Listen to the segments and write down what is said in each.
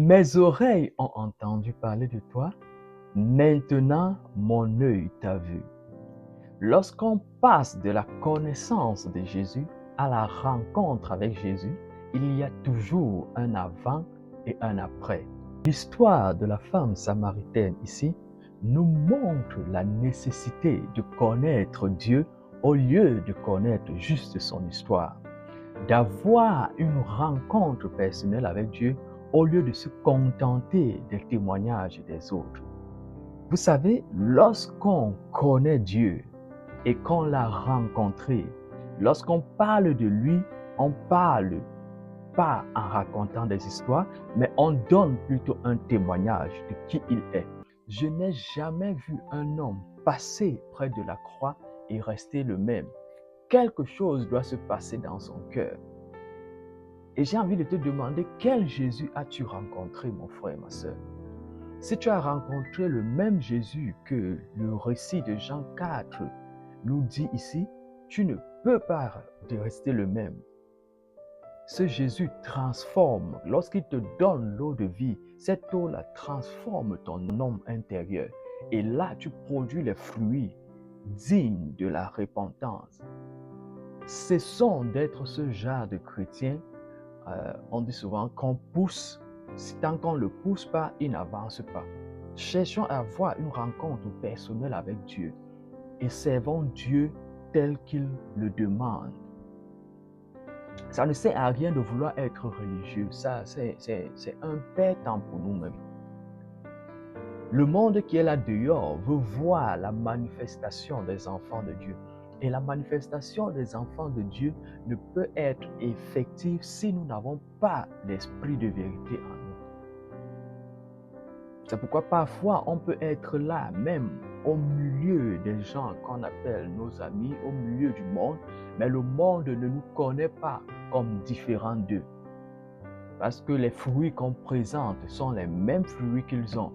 Mes oreilles ont entendu parler de toi, maintenant mon œil t'a vu. Lorsqu'on passe de la connaissance de Jésus à la rencontre avec Jésus, il y a toujours un avant et un après. L'histoire de la femme samaritaine ici nous montre la nécessité de connaître Dieu au lieu de connaître juste son histoire, d'avoir une rencontre personnelle avec Dieu au lieu de se contenter des témoignages des autres. Vous savez, lorsqu'on connaît Dieu et qu'on l'a rencontré, lorsqu'on parle de lui, on parle pas en racontant des histoires, mais on donne plutôt un témoignage de qui il est. Je n'ai jamais vu un homme passer près de la croix et rester le même. Quelque chose doit se passer dans son cœur. Et j'ai envie de te demander, quel Jésus as-tu rencontré, mon frère, ma soeur? Si tu as rencontré le même Jésus que le récit de Jean 4 nous dit ici, tu ne peux pas rester le même. Ce Jésus transforme, lorsqu'il te donne l'eau de vie, cette eau-là transforme ton homme intérieur. Et là, tu produis les fruits dignes de la repentance. Cessons d'être ce genre de chrétiens. On dit souvent qu'on pousse, tant qu'on ne le pousse pas, il n'avance pas. Cherchons à avoir une rencontre personnelle avec Dieu et servons Dieu tel qu'il le demande. Ça ne sert à rien de vouloir être religieux, ça c'est un perte-temps pour nous-mêmes. Le monde qui est là dehors veut voir la manifestation des enfants de Dieu. Et la manifestation des enfants de Dieu ne peut être effective si nous n'avons pas l'esprit de vérité en nous. C'est pourquoi parfois on peut être là, même au milieu des gens qu'on appelle nos amis, au milieu du monde, mais le monde ne nous connaît pas comme différents d'eux. Parce que les fruits qu'on présente sont les mêmes fruits qu'ils ont.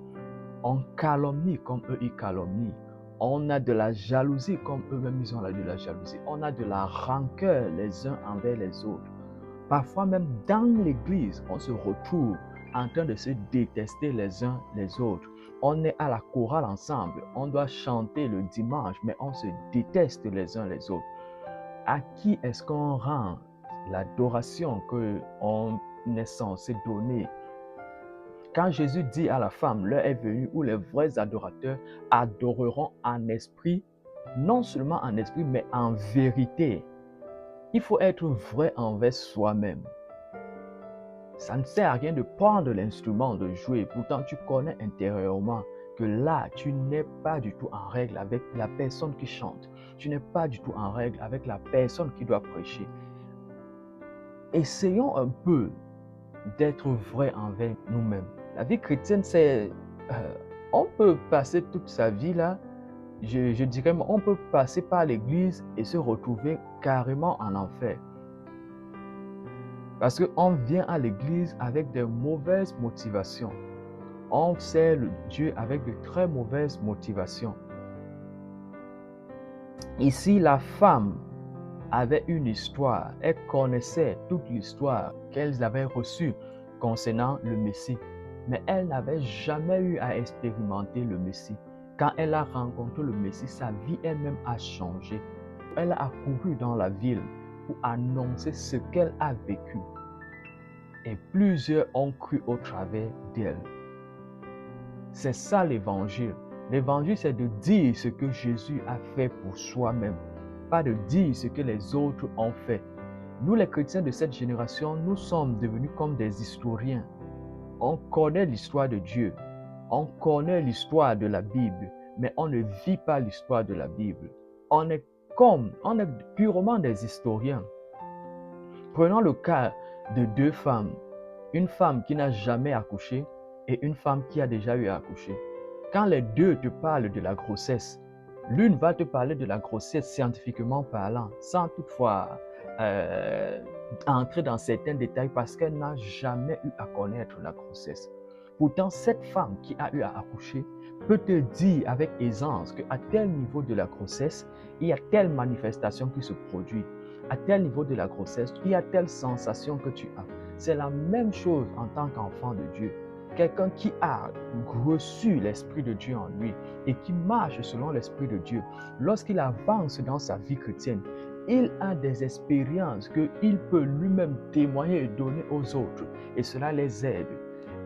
On calomnie comme eux, ils calomnient. On a de la jalousie comme eux-mêmes, ils ont de la jalousie. On a de la rancœur les uns envers les autres. Parfois même dans l'église, on se retrouve en train de se détester les uns les autres. On est à la chorale ensemble, on doit chanter le dimanche, mais on se déteste les uns les autres. À qui est-ce qu'on rend l'adoration qu'on est censé donner? Quand Jésus dit à la femme, l'heure est venue où les vrais adorateurs adoreront en esprit, non seulement en esprit, mais en vérité. Il faut être vrai envers soi-même. Ça ne sert à rien de prendre l'instrument, de jouer. Pourtant, tu connais intérieurement que là, tu n'es pas du tout en règle avec la personne qui chante. Tu n'es pas du tout en règle avec la personne qui doit prêcher. Essayons un peu d'être vrai envers nous-mêmes. La vie chrétienne, on peut passer toute sa vie là, je dirais, on peut passer par l'église et se retrouver carrément en enfer. Parce qu'on vient à l'église avec de mauvaises motivations. On sert le Dieu avec de très mauvaises motivations. Ici, la femme avait une histoire. Elle connaissait toute l'histoire qu'elle avait reçue concernant le Messie. Mais elle n'avait jamais eu à expérimenter le Messie. Quand elle a rencontré le Messie, sa vie elle-même a changé. Elle a accouru dans la ville pour annoncer ce qu'elle a vécu. Et plusieurs ont cru au travers d'elle. C'est ça l'évangile. L'évangile, c'est de dire ce que Jésus a fait pour soi-même, pas de dire ce que les autres ont fait. Nous, les chrétiens de cette génération, nous sommes devenus comme des historiens. On connaît l'histoire de Dieu, on connaît l'histoire de la Bible, mais on ne vit pas l'histoire de la Bible. On est purement des historiens. Prenons le cas de deux femmes, une femme qui n'a jamais accouché et une femme qui a déjà eu à accoucher. Quand les deux te parlent de la grossesse, l'une va te parler de la grossesse scientifiquement parlant, sans toutefois entrer dans certains détails parce qu'elle n'a jamais eu à connaître la grossesse. Pourtant, cette femme qui a eu à accoucher peut te dire avec aisance qu'à tel niveau de la grossesse, il y a telle manifestation qui se produit. À tel niveau de la grossesse, il y a telle sensation que tu as. C'est la même chose en tant qu'enfant de Dieu. quelqu'un qui a reçu l'Esprit de Dieu en lui et qui marche selon l'Esprit de Dieu, lorsqu'il avance dans sa vie chrétienne, il a des expériences qu'il peut lui-même témoigner et donner aux autres, et cela les aide.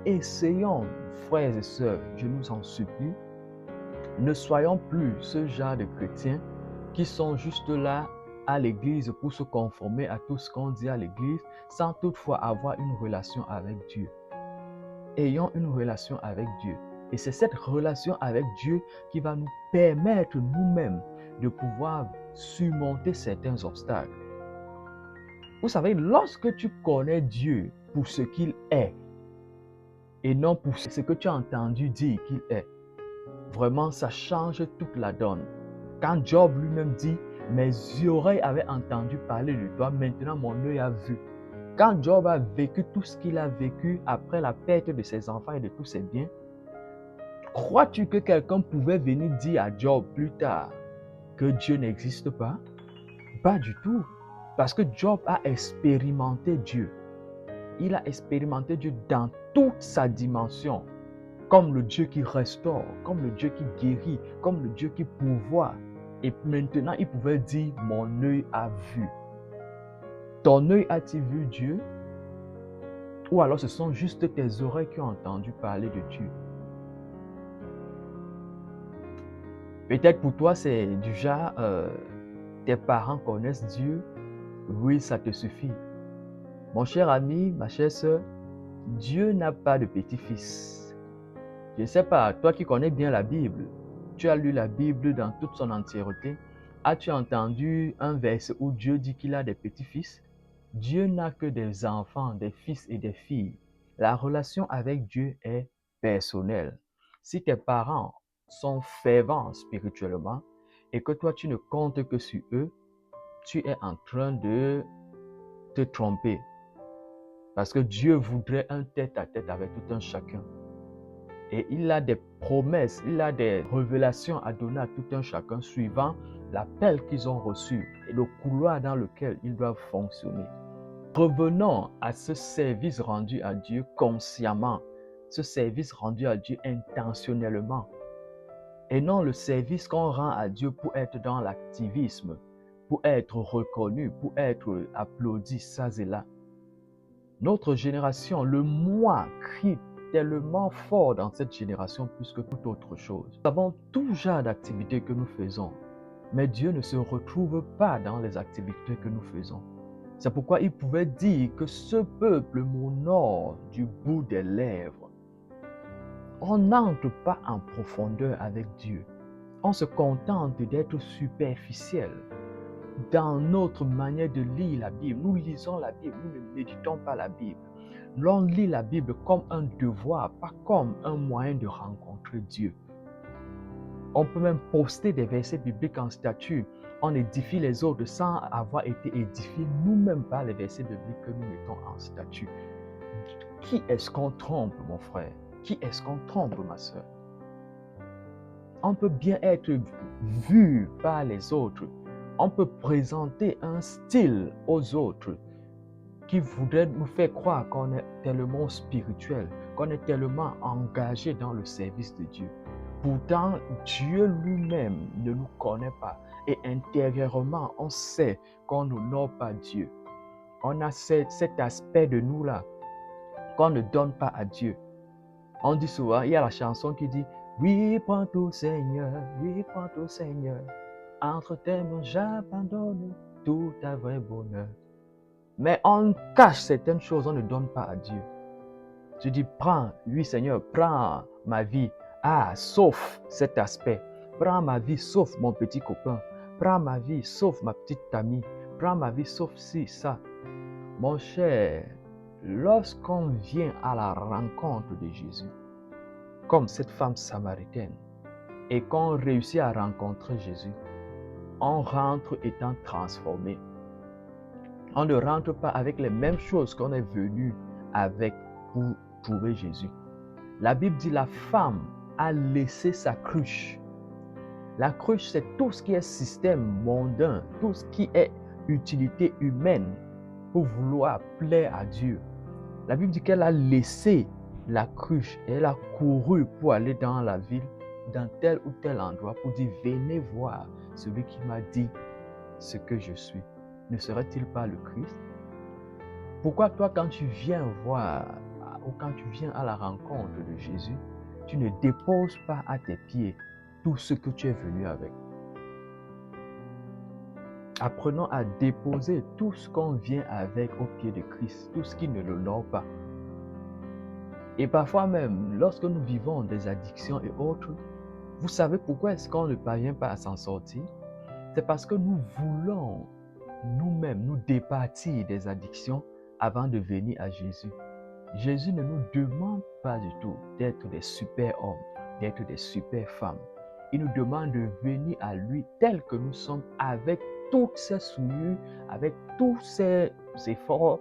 Essayons, frères et sœurs, je nous en supplie, ne soyons plus ce genre de chrétiens qui sont juste là à l'église pour se conformer à tout ce qu'on dit à l'église sans toutefois avoir une relation avec Dieu. Ayons une relation avec Dieu. Et c'est cette relation avec Dieu qui va nous permettre nous-mêmes de pouvoir surmonter certains obstacles. Vous savez, lorsque tu connais Dieu pour ce qu'il est et non pour ce que tu as entendu dire qu'il est, vraiment, ça change toute la donne. Quand Job lui-même dit, mes oreilles avaient entendu parler de toi, maintenant mon œil a vu. Quand Job a vécu tout ce qu'il a vécu après la perte de ses enfants et de tous ses biens, crois-tu que quelqu'un pouvait venir dire à Job plus tard que Dieu n'existe pas? Pas du tout. Parce que Job a expérimenté Dieu. Il a expérimenté Dieu dans toute sa dimension. Comme le Dieu qui restaure, comme le Dieu qui guérit, comme le Dieu qui pourvoit. Et maintenant, il pouvait dire, mon œil a vu. Ton œil a-t-il vu Dieu? Ou alors ce sont juste tes oreilles qui ont entendu parler de Dieu? Peut-être pour toi, c'est du genre, tes parents connaissent Dieu. Oui, ça te suffit. Mon cher ami, ma chère sœur, Dieu n'a pas de petit-fils. Je ne sais pas, toi qui connais bien la Bible, tu as lu la Bible dans toute son entièreté. As-tu entendu un verset où Dieu dit qu'il a des petits-fils? Dieu n'a que des enfants, des fils et des filles. La relation avec Dieu est personnelle. Si tes parents sont fervents spirituellement et que toi tu ne comptes que sur eux, tu es en train de te tromper. Parce que Dieu voudrait un tête-à-tête avec tout un chacun. Et il a des promesses, il a des révélations à donner à tout un chacun suivant l'appel qu'ils ont reçu et le couloir dans lequel ils doivent fonctionner. Revenons à ce service rendu à Dieu consciemment, ce service rendu à Dieu intentionnellement, et non le service qu'on rend à Dieu pour être dans l'activisme, pour être reconnu, pour être applaudi, ça et là. Notre génération, le moi crie tellement fort dans cette génération plus que toute autre chose. Nous avons tout genre d'activités que nous faisons, mais Dieu ne se retrouve pas dans les activités que nous faisons. C'est pourquoi il pouvait dire que ce peuple m'honore du bout des lèvres. On n'entre pas en profondeur avec Dieu. On se contente d'être superficiel dans notre manière de lire la Bible. Nous lisons la Bible, nous ne méditons pas la Bible. L'on lit la Bible comme un devoir, pas comme un moyen de rencontrer Dieu. On peut même poster des versets bibliques en statut. On édifie les autres sans avoir été édifiés nous-mêmes par les versets bibliques que nous mettons en statut. Qui est-ce qu'on trompe, mon frère? Qui est-ce qu'on trompe, ma soeur? On peut bien être vu par les autres. On peut présenter un style aux autres qui voudrait nous faire croire qu'on est tellement spirituel, qu'on est tellement engagé dans le service de Dieu. Pourtant, Dieu lui-même ne nous connaît pas. Et intérieurement, on sait qu'on n'honore pas Dieu. On a cet aspect de nous-là qu'on ne donne pas à Dieu. On dit souvent, il y a la chanson qui dit « Oui, prends tout Seigneur, oui, prends tout Seigneur. Entre tes mains, j'abandonne tout à vrai bonheur. » Mais on cache certaines choses, on ne donne pas à Dieu. Tu dis, prends, oui Seigneur, prends ma vie. Ah, sauf cet aspect. Prends ma vie, sauf mon petit copain. Prends ma vie, sauf ma petite amie. Prends ma vie, sauf ci, ça. Mon cher, lorsqu'on vient à la rencontre de Jésus, comme cette femme samaritaine, et qu'on réussit à rencontrer Jésus, on rentre étant transformé. On ne rentre pas avec les mêmes choses qu'on est venu avec pour trouver Jésus. La Bible dit la femme a laissé sa cruche. La cruche, c'est tout ce qui est système mondain, tout ce qui est utilité humaine pour vouloir plaire à Dieu. La Bible dit qu'elle a laissé la cruche et elle a couru pour aller dans la ville, dans tel ou tel endroit pour dire venez voir celui qui m'a dit ce que je suis. Ne serait-il pas le Christ? Pourquoi toi, quand tu viens voir ou quand tu viens à la rencontre de Jésus, tu ne déposes pas à tes pieds tout ce que tu es venu avec? Apprenons à déposer tout ce qu'on vient avec au pied de Christ, tout ce qui ne l'honore pas. Et parfois même, lorsque nous vivons des addictions et autres, vous savez pourquoi est-ce qu'on ne parvient pas à s'en sortir? C'est parce que nous voulons nous-mêmes nous départir des addictions avant de venir à Jésus. Jésus ne nous demande pas du tout d'être des super hommes, d'être des super femmes. Il nous demande de venir à lui tel que nous sommes, avec toutes ces souillures, avec tous ces efforts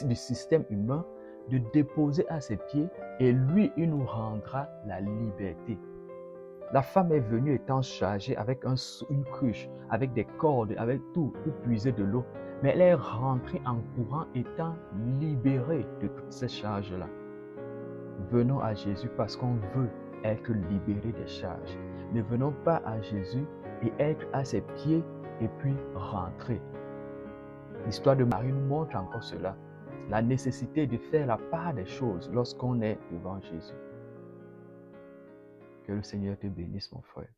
du système humain, de déposer à ses pieds et lui, il nous rendra la liberté. La femme est venue étant chargée avec une cruche, avec des cordes, avec tout pour puiser de l'eau. Mais elle est rentrée en courant étant libérée de toutes ces charges-là. Venons à Jésus parce qu'on veut être libéré des charges. Ne venons pas à Jésus et être à ses pieds et puis rentrer. L'histoire de Marie nous montre encore cela. La nécessité de faire la part des choses lorsqu'on est devant Jésus. Que le Seigneur te bénisse, mon frère.